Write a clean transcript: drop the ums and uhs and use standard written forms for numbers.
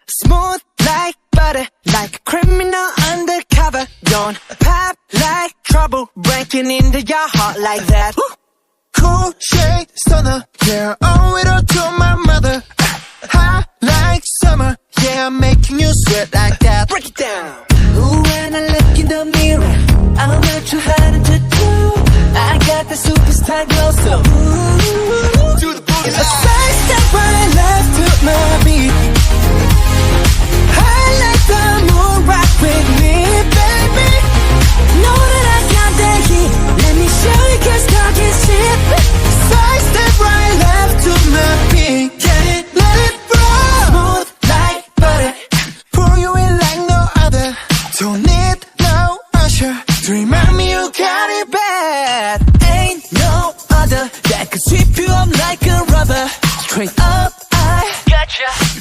Smooth like butter, like a criminal undercover. Don't pop like trouble, breaking into your heart like that. Cool shade stunner, yeah, owe it all to my mother. Hot like summer, yeah, I'm making you sweat like that. Break it down. Ooh, when I look in the mirror, I'm not too hard to do. I got the superstar glow, so